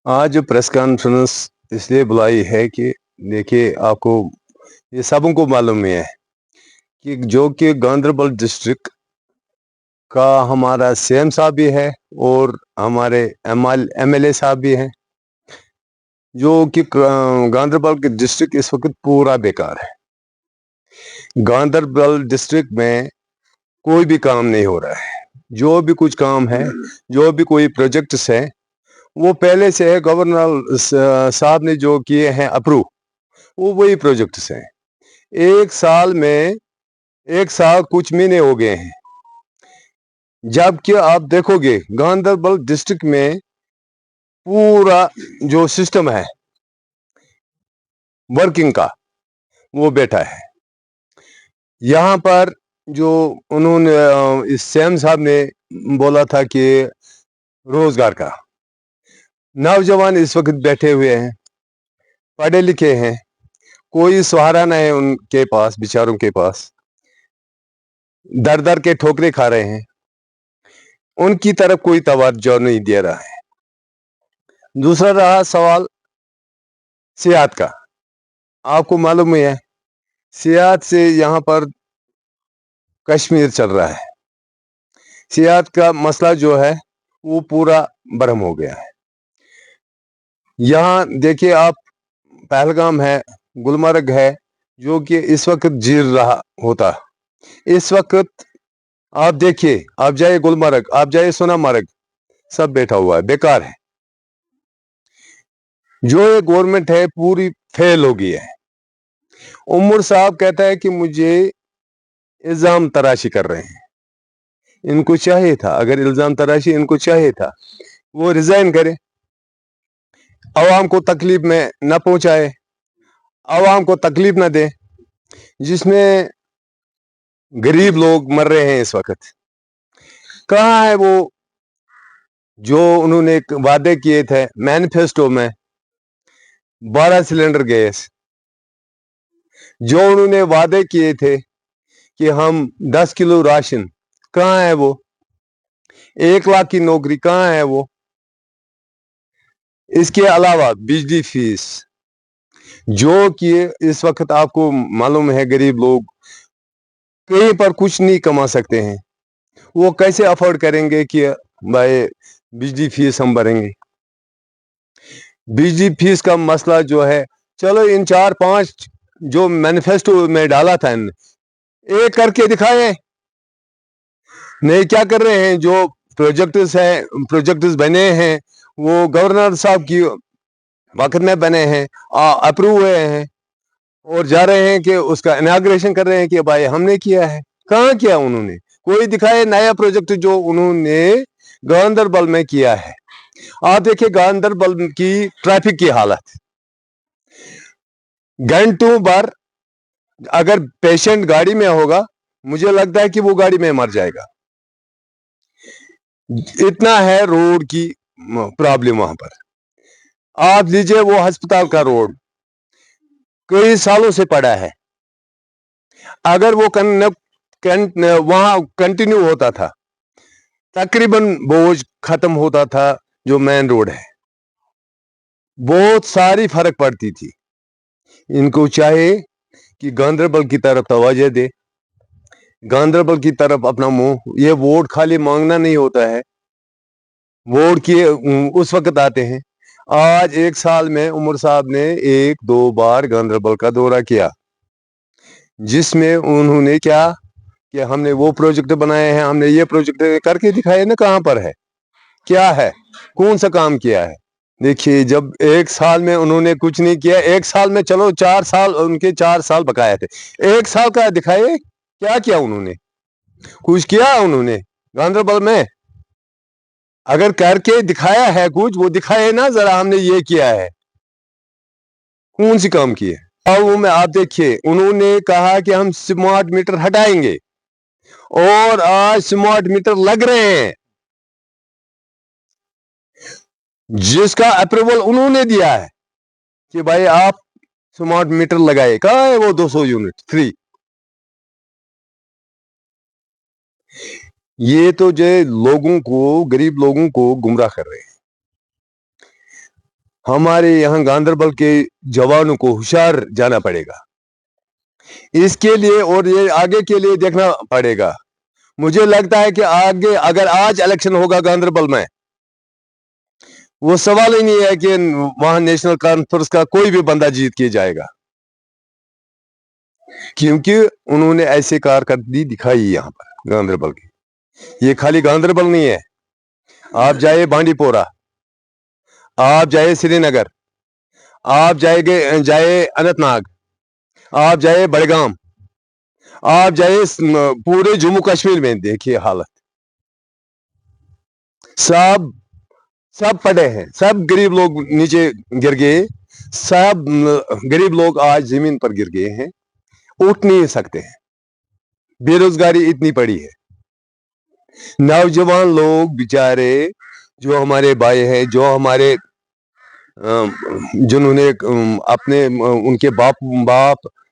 आज press conference इसलिए बुलाई है कि देखिए आपको ये सबों को मालूम ही है कि जो कि गांधरबल डिस्ट्रिक्ट का हमारा सीएम साहब भी है और हमारे एमएलए साहब भी हैं जो कि गांधरबल के डिस्ट्रिक्ट इस वक्त पूरा बेकार है। गांधरबल डिस्ट्रिक्ट में कोई भी काम नहीं हो रहा है। जो भी कुछ काम है, जो भी कोई प्रोजेक्ट्स है, वो पहले से है। गवर्नर साहब ने जो किए हैं अप्रूव, वो वही प्रोजेक्ट्स हैं। एक साल कुछ महीने हो गए हैं, जबकि आप देखोगे गांधरबल डिस्ट्रिक्ट में पूरा जो सिस्टम है वर्किंग का, वो बैठा है। यहाँ पर जो उन्होंने इस सीएम साहब ने बोला था कि रोजगार का, नौजवान इस वक्त बैठे हुए हैं, पढ़े लिखे हैं, कोई सहारा नहीं है उनके पास, बेचारों के पास दर दर के ठोकरे खा रहे हैं। उनकी तरफ कोई तवज्जो नहीं दे रहा है। दूसरा रहा सवाल सेहत का। आपको मालूम ही है सेहत से यहाँ पर कश्मीर चल रहा है। सेहत का मसला जो है वो पूरा बरहम हो गया है। यहाँ देखिए आप, पहलगाम है, गुलमर्ग है, जो कि इस वक्त जीर रहा होता। इस वक्त आप देखिए, आप जाइए गुलमर्ग, आप जाइए सोनामर्ग, सब बैठा हुआ है, बेकार है। जो ये गवर्नमेंट है पूरी फेल हो गई है। उमर साहब कहता है कि मुझे इल्जाम तराशी कर रहे हैं। इनको चाहिए था, अगर इल्जाम तराशी इनको चाहिए था, वो रिजाइन करे, अवाम को तकलीफ में न पहुंचाए, अवाम को तकलीफ न दे, जिसमें गरीब लोग मर रहे हैं इस वक्त। कहाँ है वो जो उन्होंने वादे किए थे मैनिफेस्टो में, 12 सिलेंडर गैस, जो उन्होंने वादे किए थे कि हम 10 किलो राशन, कहाँ है वो? 1 लाख की नौकरी, कहाँ है वो? इसके अलावा बिजली फीस, जो कि इस वक्त आपको मालूम है गरीब लोग कहीं पर कुछ नहीं कमा सकते हैं, वो कैसे अफोर्ड करेंगे कि भाई बिजली फीस हम भरेंगे? बिजली फीस का मसला जो है, चलो इन 4-5 जो मैनिफेस्टो में डाला था इन्होंने, एक करके दिखाए नहीं। क्या कर रहे हैं? जो प्रोजेक्ट्स बने हैं वो गवर्नर साहब की वक्त में बने हैं, अप्रूव हुए हैं, और जा रहे हैं कि उसका इनाग्रेशन कर रहे हैं कि भाई हमने किया है। कहाँ किया उन्होंने? कोई दिखाए नया प्रोजेक्ट जो उन्होंने गांधरबल में किया है। आप देखिए गांधरबल की ट्रैफिक की हालत, घंटों भर अगर पेशेंट गाड़ी में होगा, मुझे लगता है कि वो गाड़ी में मर जाएगा। इतना है रोड की प्रॉब्लम वहां पर। आप लीजिए वो अस्पताल का रोड, कई सालों से पड़ा है। अगर वो वहां कंटिन्यू होता था, तकरीबन बोझ खत्म होता था। जो मेन रोड है, बहुत सारी फर्क पड़ती थी। इनको चाहे कि गांधरबल की तरफ तवज्जो दे, गांधरबल की तरफ अपना मुंह, ये वोट खाली मांगना नहीं होता है, वोट किए उस वक्त आते हैं। आज 1 साल में उमर साहब ने 1-2 बार गांधरबल का दौरा किया, जिसमें उन्होंने क्या कि हमने वो प्रोजेक्ट बनाए हैं, हमने ये प्रोजेक्ट करके दिखाए ना। कहाँ पर है, क्या है, कौन सा काम किया है? देखिए, जब 1 साल में उन्होंने कुछ नहीं किया, 1 साल में चलो 4 साल, उनके 4 साल बकाया थे, 1 साल का दिखाए क्या किया उन्होंने? कुछ किया उन्होंने गांधरबल में? अगर करके दिखाया है कुछ, वो दिखाए ना जरा, हमने ये किया है, कौन सी काम की है? और वो में आप देखिए, उन्होंने कहा कि हम स्मार्ट मीटर हटाएंगे, और आज स्मार्ट मीटर लग रहे हैं, जिसका अप्रूवल उन्होंने दिया है कि भाई आप स्मार्ट मीटर लगाए। कहाँ है वो 200 यूनिट फ्री? ये तो जो लोगों को, गरीब लोगों को गुमराह कर रहे हैं। ہمارے یہاں گاندربل کے جوانوں کو ہوشیار جانا پڑے گا اس کے لیے، اور یہ آگے کے لیے دیکھنا پڑے گا. مجھے لگتا ہے کہ آگے اگر آج الیکشن ہوگا گاندربل میں، وہ سوال ہی نہیں ہے کہ وہاں نیشنل کانفرنس کا کوئی بھی بندہ جیت کے جائے گا، کیونکہ انہوں نے ایسے کارکردگی دکھائی یہاں پر گاندربل کی. یہ خالی گاندربل نہیں ہے، آپ جائے بانڈی پورہ، آپ جائے سری نگر، آپ جائے اننت ناگ، آپ جائے بڑگام، آپ جائے پورے جموں کشمیر میں، دیکھیے حالت. سب پڑے ہیں، سب غریب لوگ نیچے گر گئے، سب غریب لوگ آج زمین پر گر گئے ہیں، اٹھ نہیں سکتے ہیں. بے روزگاری اتنی پڑی ہے. نوجوان لوگ بیچارے جو ہمارے بھائی ہیں، جو ہمارے جنہوں نے اپنے ان کے باپ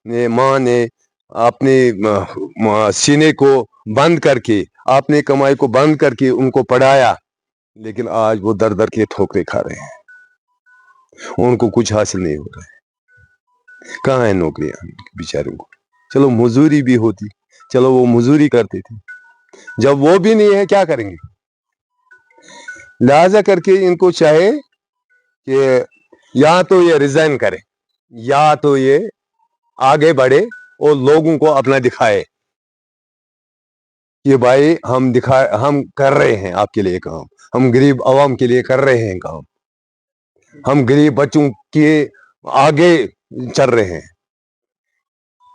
نے، ماں نے اپنے سینے کو بند کر کے، اپنے کمائی کو بند کر کے ان کو پڑھایا، لیکن آج وہ در در کے ٹھوکرے کھا رہے ہیں، ان کو کچھ حاصل نہیں ہو رہا ہے. کہاں ہے نوکریاں بیچاروں کو؟ چلو مزدوری بھی ہوتی، چلو وہ مزدوری کرتے تھے، جب وہ بھی نہیں ہے کیا کریں گے؟ لہذا کر کے ان کو چاہے کہ یا تو یہ ریزائن کرے، یا تو یہ آگے بڑھے اور لوگوں کو اپنا دکھائے کہ بھائی ہم کر رہے ہیں آپ کے لیے کام، ہم غریب عوام کے لیے کر رہے ہیں کام، ہم غریب بچوں کے آگے چل رہے ہیں.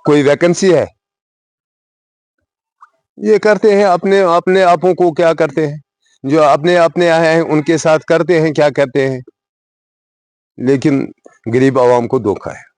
کوئی ویکنسی ہے؟ یہ کرتے ہیں اپنے آپوں کو، کیا کرتے ہیں جو اپنے ہیں ان کے ساتھ کرتے ہیں کیا کرتے ہیں، لیکن غریب عوام کو دھوکہ ہے.